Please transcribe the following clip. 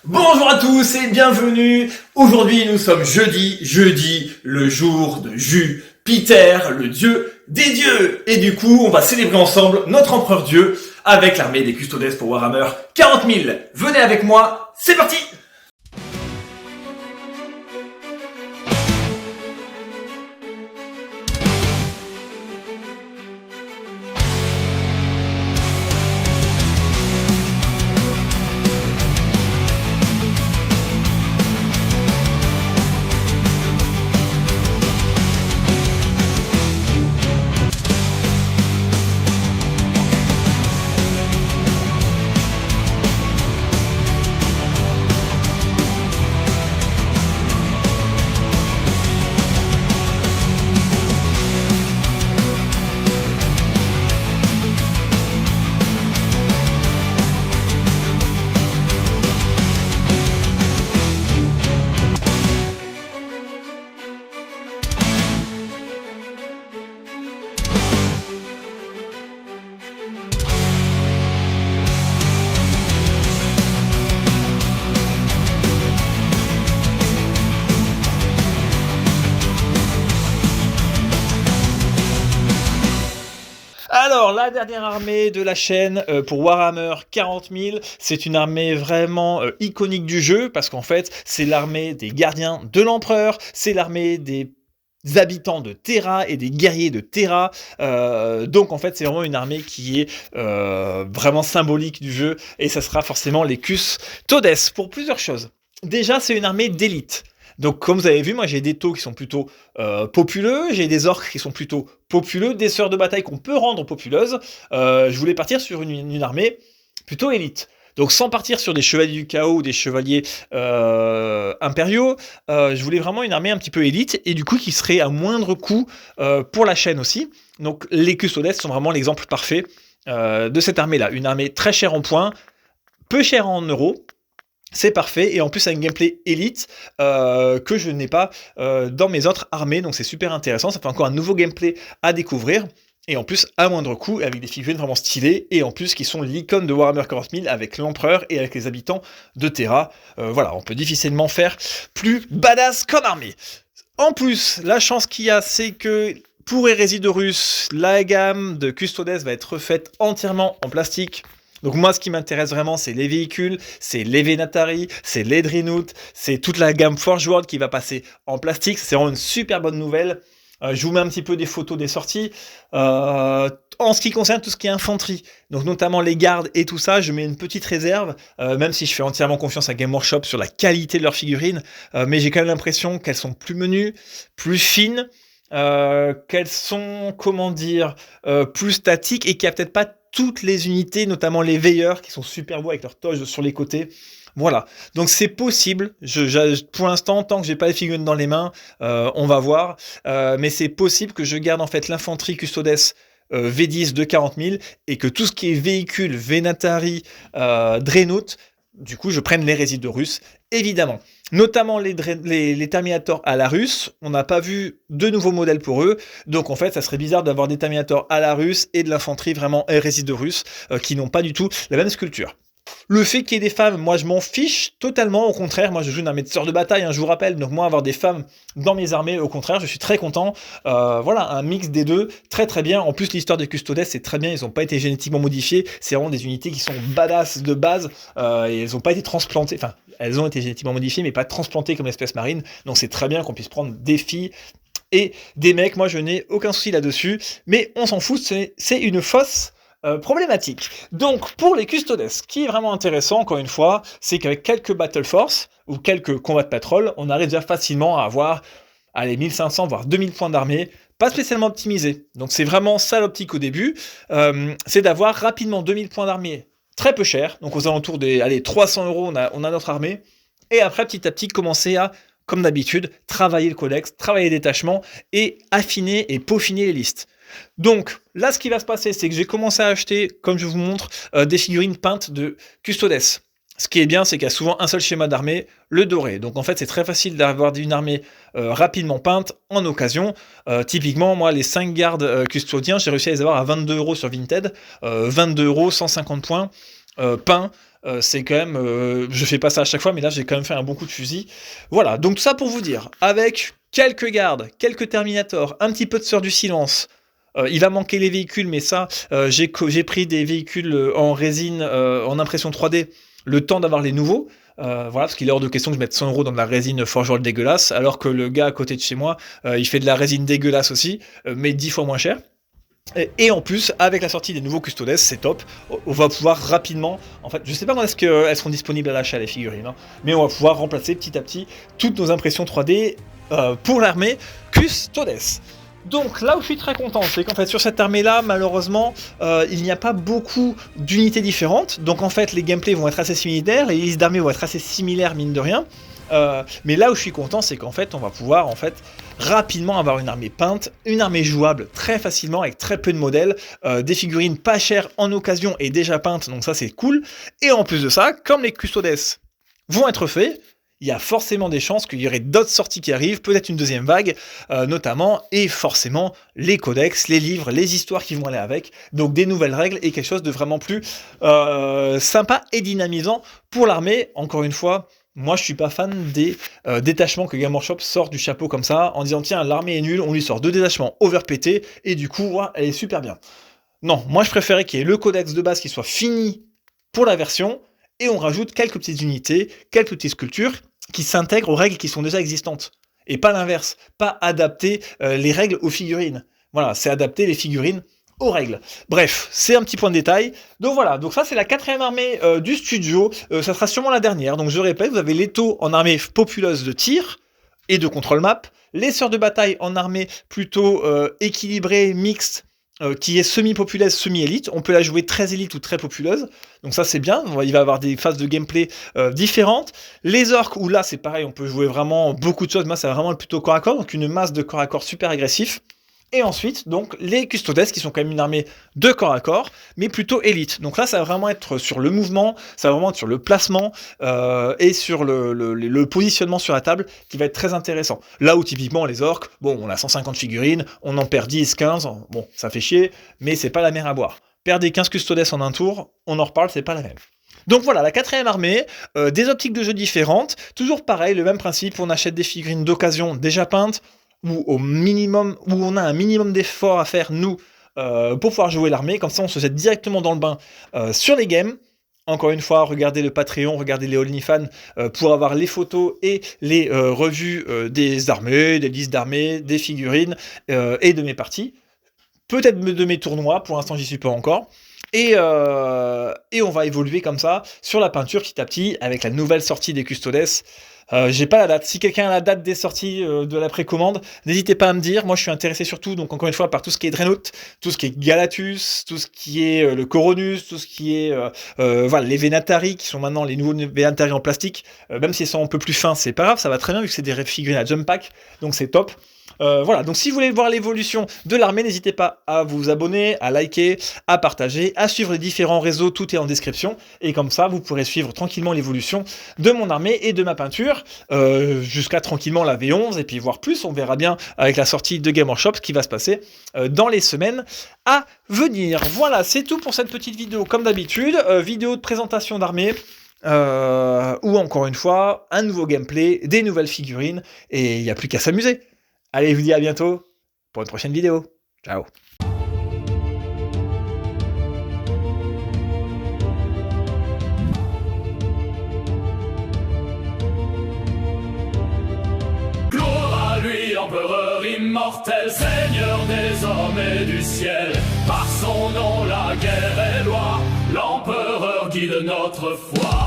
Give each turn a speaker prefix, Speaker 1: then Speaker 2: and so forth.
Speaker 1: Bonjour à tous et bienvenue. Aujourd'hui nous sommes jeudi, le jour de Jupiter, le dieu des dieux. Et du coup on va célébrer ensemble notre empereur dieu avec l'armée des custodes pour Warhammer 40 000. Venez avec moi, c'est parti. Alors, la dernière armée de la chaîne pour Warhammer 40 000, c'est une armée vraiment iconique du jeu, parce qu'en fait, c'est l'armée des gardiens de l'empereur, c'est l'armée des habitants de Terra et des guerriers de Terra. Donc, en fait, c'est vraiment une armée qui est vraiment symbolique du jeu, et ça sera forcément les Custodes, pour plusieurs choses. Déjà, c'est une armée d'élite. Donc, comme vous avez vu, moi j'ai des taux qui sont plutôt populeux, j'ai des orques qui sont plutôt populeux, des sœurs de bataille qu'on peut rendre populeuses. Je voulais partir sur une armée plutôt élite. Donc, sans partir sur des chevaliers du chaos ou des chevaliers impériaux, je voulais vraiment une armée un petit peu élite et du coup qui serait à moindre coût pour la chaîne aussi. Donc, les Custodes sont vraiment l'exemple parfait de cette armée-là. Une armée très chère en points, peu chère en euros. C'est parfait, et en plus un gameplay élite que je n'ai pas dans mes autres armées, donc c'est super intéressant, ça fait encore un nouveau gameplay à découvrir, et en plus à moindre coût, avec des figurines vraiment stylées, et en plus qui sont l'icône de Warhammer 40 000 avec l'empereur et avec les habitants de Terra. Voilà, on peut difficilement faire plus badass comme armée. En plus, la chance qu'il y a, c'est que pour Hérésie de Russe, la gamme de Custodes va être refaite entièrement en plastique. Donc moi, ce qui m'intéresse vraiment, c'est les véhicules, c'est les Venatari, c'est les Dreadnought, c'est toute la gamme Forge World qui va passer en plastique. C'est vraiment une super bonne nouvelle. Je vous mets un petit peu des photos des sorties. En ce qui concerne tout ce qui est infanterie, donc notamment les gardes et tout ça, je mets une petite réserve, même si je fais entièrement confiance à Game Workshop sur la qualité de leurs figurines, mais j'ai quand même l'impression qu'elles sont plus menues, plus fines, qu'elles sont, comment dire, plus statiques et qu'il n'y a peut-être pas toutes les unités, notamment les veilleurs, qui sont super beaux avec leurs toges sur les côtés. Voilà, donc c'est possible, pour l'instant, tant que j'ai pas les figurines dans les mains, on va voir, mais c'est possible que je garde en fait l'infanterie Custodes V10 de 40 000, et que tout ce qui est véhicule, Venatari, Dreadnought, du coup je prenne l'hérésie de Russe, évidemment. Notamment les Terminators à la russe, on n'a pas vu de nouveaux modèles pour eux, donc en fait ça serait bizarre d'avoir des Terminators à la russe et de l'infanterie vraiment hérésie de Russe, qui n'ont pas du tout la même sculpture. Le fait qu'il y ait des femmes, moi je m'en fiche totalement, au contraire, moi je joue une armée de sœurs de bataille, je vous rappelle, donc moi avoir des femmes dans mes armées, au contraire, je suis très content. Voilà, un mix des deux, très très bien. En plus, l'histoire des Custodes, c'est très bien, ils n'ont pas été génétiquement modifiés, c'est vraiment des unités qui sont badass de base, et elles n'ont pas été transplantées, enfin, elles ont été génétiquement modifiées, mais pas transplantées comme l'espèce marine, donc c'est très bien qu'on puisse prendre des filles et des mecs, moi je n'ai aucun souci là-dessus, mais on s'en fout, c'est une fausse problématique. Donc, pour les Custodes, ce qui est vraiment intéressant, encore une fois, c'est qu'avec quelques Battle Force ou quelques combats de patrol, on arrive déjà facilement à avoir 1500 voire 2000 points d'armée, pas spécialement optimisés. Donc, c'est vraiment ça l'optique au début, c'est d'avoir rapidement 2000 points d'armée très peu cher, donc aux alentours des 300 €, on a notre armée, et après, petit à petit, commencer à, comme d'habitude, travailler le codex, travailler les détachements, et affiner et peaufiner les listes. Donc là, ce qui va se passer, c'est que j'ai commencé à acheter, comme je vous montre, des figurines peintes de Custodes. Ce qui est bien, c'est qu'il y a souvent un seul schéma d'armée, le doré. Donc en fait, c'est très facile d'avoir une armée rapidement peinte en occasion. Typiquement, moi, les 5 gardes custodiens, j'ai réussi à les avoir à 22 € sur Vinted. 22 €, 150 points, peints. c'est quand même, je fais pas ça à chaque fois, mais là j'ai quand même fait un bon coup de fusil. Voilà, donc ça pour vous dire, avec quelques gardes, quelques terminators, un petit peu de sœur du silence. Il va manquer les véhicules, mais ça, j'ai pris des véhicules en résine, en impression 3D, le temps d'avoir les nouveaux. Voilà, parce qu'il est hors de question que je mette 100 € dans de la résine forgeron dégueulasse, alors que le gars à côté de chez moi, il fait de la résine dégueulasse aussi, mais 10 fois moins cher. Et en plus, avec la sortie des nouveaux Custodes, c'est top. On va pouvoir rapidement, en fait, je sais pas quand est-ce qu'elles seront disponibles à l'achat les figurines, hein, mais on va pouvoir remplacer petit à petit toutes nos impressions 3D pour l'armée Custodes. Donc là où je suis très content, c'est qu'en fait sur cette armée-là, malheureusement, il n'y a pas beaucoup d'unités différentes. Donc en fait, les gameplays vont être assez similaires, les listes d'armées vont être assez similaires mine de rien. Mais là où je suis content, c'est qu'en fait, on va pouvoir rapidement avoir une armée peinte, une armée jouable très facilement avec très peu de modèles, des figurines pas chères en occasion et déjà peintes, donc ça c'est cool. Et en plus de ça, comme les Custodes vont être faits, il y a forcément des chances qu'il y aurait d'autres sorties qui arrivent, peut-être une deuxième vague, notamment, et forcément les codex, les livres, les histoires qui vont aller avec, donc des nouvelles règles et quelque chose de vraiment plus sympa et dynamisant pour l'armée. Encore une fois, moi je suis pas fan des détachements que Game Workshop sort du chapeau comme ça, en disant tiens l'armée est nulle, on lui sort 2 détachements overpétés, et du coup elle est super bien. Non, moi je préférais qu'il y ait le codex de base qui soit fini pour la version, et on rajoute quelques petites unités, quelques petites sculptures, qui s'intègrent aux règles qui sont déjà existantes. Et pas l'inverse, pas adapter les règles aux figurines. Voilà, c'est adapter les figurines aux règles. Bref, c'est un petit point de détail. Donc voilà, donc ça c'est la 4e armée du studio, ça sera sûrement la dernière. Donc je répète, vous avez Leto en armée populeuse de tir et de contrôle map, les sœurs de bataille en armée plutôt équilibrée, mixte, qui est semi-populaise, semi-élite. On peut la jouer très élite ou très populeuse. Donc ça c'est bien, il va y avoir des phases de gameplay différentes. Les orques, où là c'est pareil, on peut jouer vraiment beaucoup de choses. Moi c'est vraiment plutôt corps à corps, donc une masse de corps à corps super agressif. Et ensuite, donc, les Custodes, qui sont quand même une armée de corps à corps, mais plutôt élite. Donc là, ça va vraiment être sur le mouvement, ça va vraiment être sur le placement, et sur le positionnement sur la table, qui va être très intéressant. Là où, typiquement, les orques, bon, on a 150 figurines, on en perd 10, 15, bon, ça fait chier, mais c'est pas la mer à boire. Perdre 15 Custodes en un tour, on en reparle, c'est pas la même. Donc voilà, la 4e armée, des optiques de jeu différentes, toujours pareil, le même principe, on achète des figurines d'occasion déjà peintes, où au minimum, où on a un minimum d'efforts à faire, nous, pour pouvoir jouer l'armée. Comme ça, on se jette directement dans le bain sur les games. Encore une fois, regardez le Patreon, regardez les OnlyFans pour avoir les photos et les revues des armées, des listes d'armées, des figurines et de mes parties. Peut-être de mes tournois, pour l'instant j'y suis pas encore. Et on va évoluer comme ça sur la peinture petit à petit avec la nouvelle sortie des Custodes. J'ai pas la date. Si quelqu'un a la date des sorties de la précommande, n'hésitez pas à me dire. Moi, je suis intéressé surtout, donc encore une fois, par tout ce qui est Dreadnought, tout ce qui est Galatus, tout ce qui est le Coronus, tout ce qui est voilà, les Venatari, qui sont maintenant les nouveaux Venatari en plastique. Même s'ils sont un peu plus fins, c'est pas grave, ça va très bien vu que c'est des figurines à jump pack, donc c'est top. Voilà, donc si vous voulez voir l'évolution de l'armée, n'hésitez pas à vous abonner, à liker, à partager, à suivre les différents réseaux, tout est en description, et comme ça, vous pourrez suivre tranquillement l'évolution de mon armée et de ma peinture, jusqu'à tranquillement la V11, et puis voir plus, on verra bien avec la sortie de Game Workshop ce qui va se passer dans les semaines à venir. Voilà, c'est tout pour cette petite vidéo, comme d'habitude, vidéo de présentation d'armée, ou encore une fois, un nouveau gameplay, des nouvelles figurines, et il n'y a plus qu'à s'amuser. Allez, je vous dis à bientôt pour une prochaine vidéo. Ciao.
Speaker 2: Gloire à lui, empereur immortel, seigneur des hommes et du ciel. Par son nom, la guerre est loi, l'empereur guide notre foi.